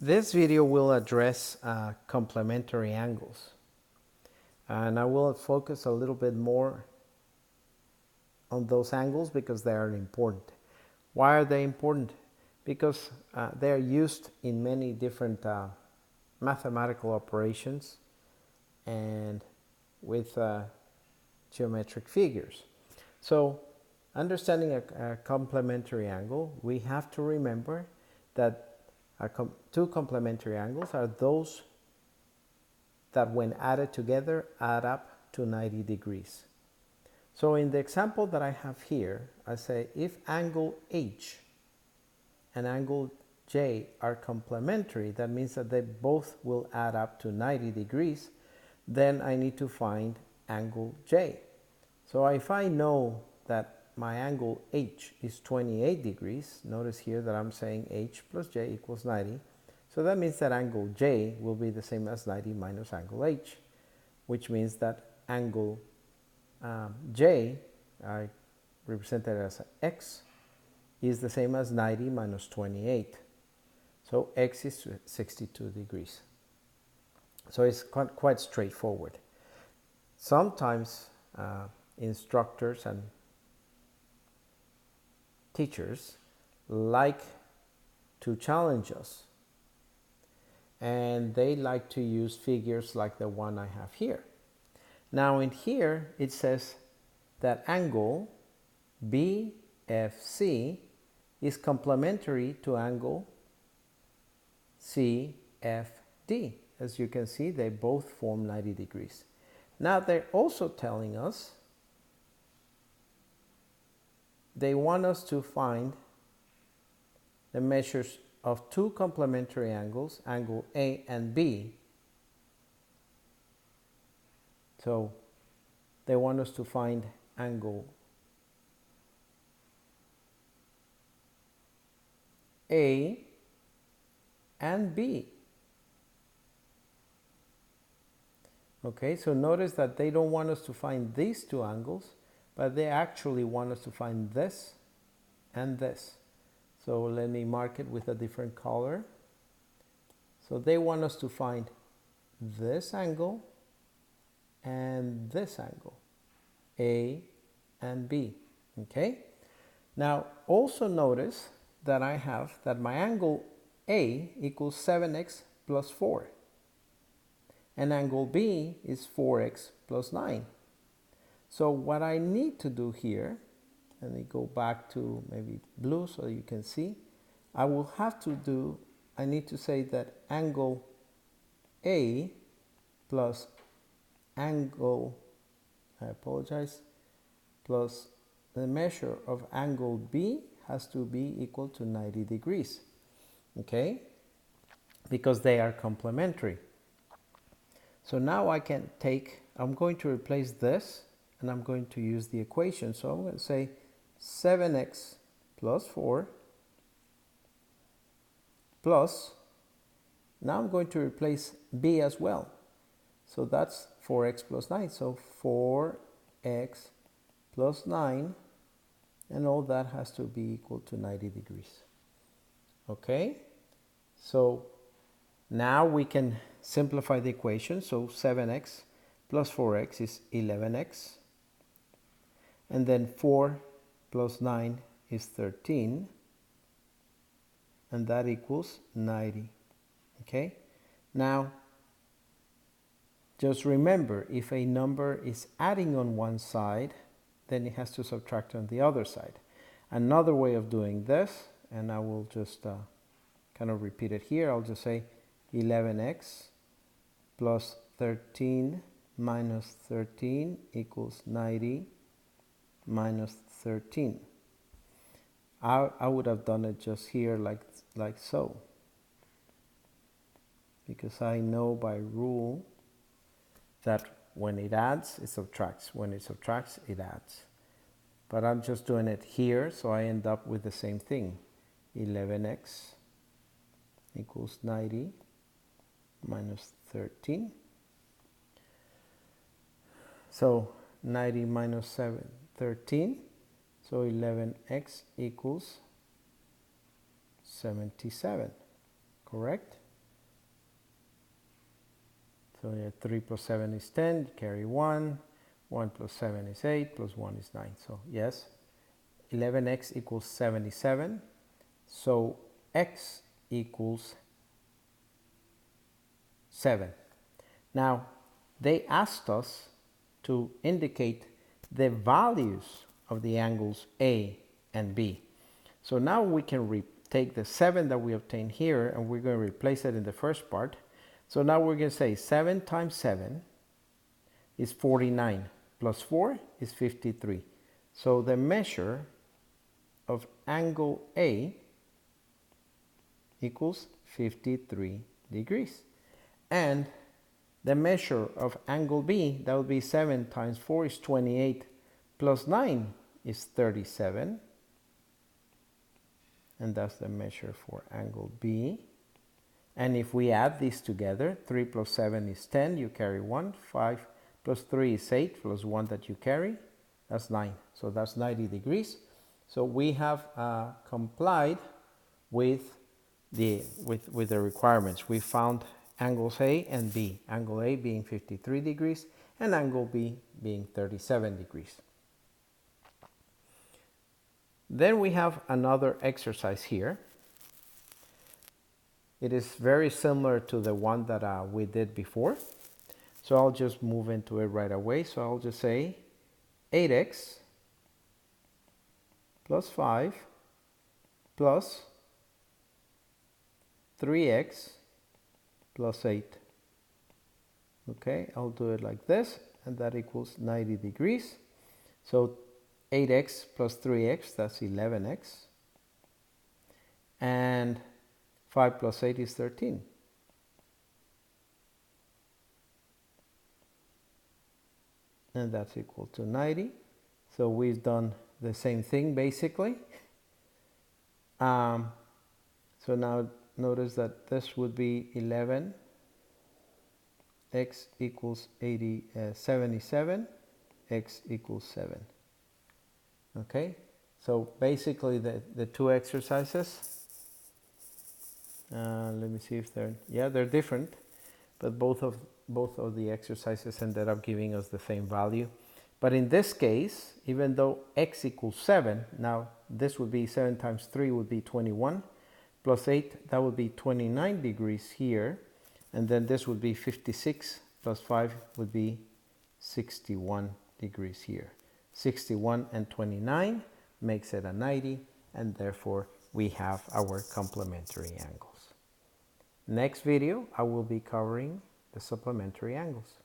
This video will address complementary angles, and I will focus a little bit more on those angles because they are important. Why are they important? Because they are used in many different mathematical operations and with geometric figures. So understanding a complementary angle, we have to remember that two complementary angles are those that when added together add up to 90 degrees. So in the example that I have here, I say if angle H and angle J are complementary, that means that they both will add up to 90 degrees, then I need to find angle J. So if I know that my angle H is 28 degrees, notice here that I'm saying H plus J equals 90. So that means that angle J will be the same as 90 minus angle H, which means that angle J, I represent it as X, is the same as 90 minus 28. So X is 62 degrees. So it's quite straightforward. Sometimes instructors and teachers like to challenge us, and they like to use figures like the one I have here. Now in here it says that angle BFC is complementary to angle CFD. As you can see, they both form 90 degrees. Now they're also telling us they want us to find the measures of two complementary angles, angle A and B. So they want us to find angle A and B. Okay, so notice that they don't want us to find these two angles, but they actually want us to find this and this. So let me mark it with a different color. So they want us to find this angle and this angle, A and B. Okay, now also notice that I have that my angle A equals 7x plus 4 and angle B is 4x plus 9. So what I need to do here, let me go back to maybe blue so you can see, I need to say that angle A plus angle, plus the measure of angle B has to be equal to 90 degrees, okay? Because they are complementary. So now I'm going to replace this and I'm going to use the equation. So I'm going to say 7x plus 4 plus, now I'm going to replace B as well. So that's 4x plus 9. So 4x plus 9, and all that has to be equal to 90 degrees. Okay? So now we can simplify the equation. So 7x plus 4x is 11x. And then 4 plus 9 is 13. And that equals 90. Okay? Now, just remember, if a number is adding on one side, then it has to subtract on the other side. Another way of doing this, and I will just kind of repeat it here, I'll just say 11x plus 13 minus 13 equals 90 minus 13. I would have done it just here like so, because I know by rule that when it adds, it subtracts. When it subtracts, it adds. But I'm just doing it here, so I end up with the same thing. 11x equals 90 minus 13. So 90 minus 13. So 11x equals 77, correct? So yeah, 3 plus 7 is 10, you carry 1. 1 plus 7 is 8, plus 1 is 9. So yes, 11x equals 77. So x equals 7. Now, they asked us to indicate the values of the angles A and B. So now we can take the 7 that we obtained here and we're going to replace it in the first part. So now we're going to say 7 times 7 is 49, plus 4 is 53. So the measure of angle A equals 53 degrees. And the measure of angle B, that would be 7 times 4 is 28, plus 9 is 37. And that's the measure for angle B. And if we add these together, 3 plus 7 is 10, you carry 1. 5 plus 3 is 8, plus 1 that you carry, that's 9. So that's 90 degrees. So we have complied with the requirements. We found angles A and B. Angle A being 53 degrees and angle B being 37 degrees. Then we have another exercise here. It is very similar to the one that we did before. So I'll just move into it right away. So I'll just say 8x plus 5 plus 3x plus 8. Okay, I'll do it like this, and that equals 90 degrees. So 8x plus 3x, that's 11x. And 5 plus 8 is 13. And that's equal to 90. So we've done the same thing basically. So now notice that this would be 11. X equals 77. X equals 7. Okay, so basically the two exercises, let me see if they're different, but both of the exercises ended up giving us the same value. But in this case, even though x equals 7, now this would be 7 times 3 would be 21, plus 8, that would be 29 degrees here, and then this would be 56, plus 5 would be 61 degrees here. 61 and 29 makes it a 90, and therefore we have our complementary angles. Next video, I will be covering the supplementary angles.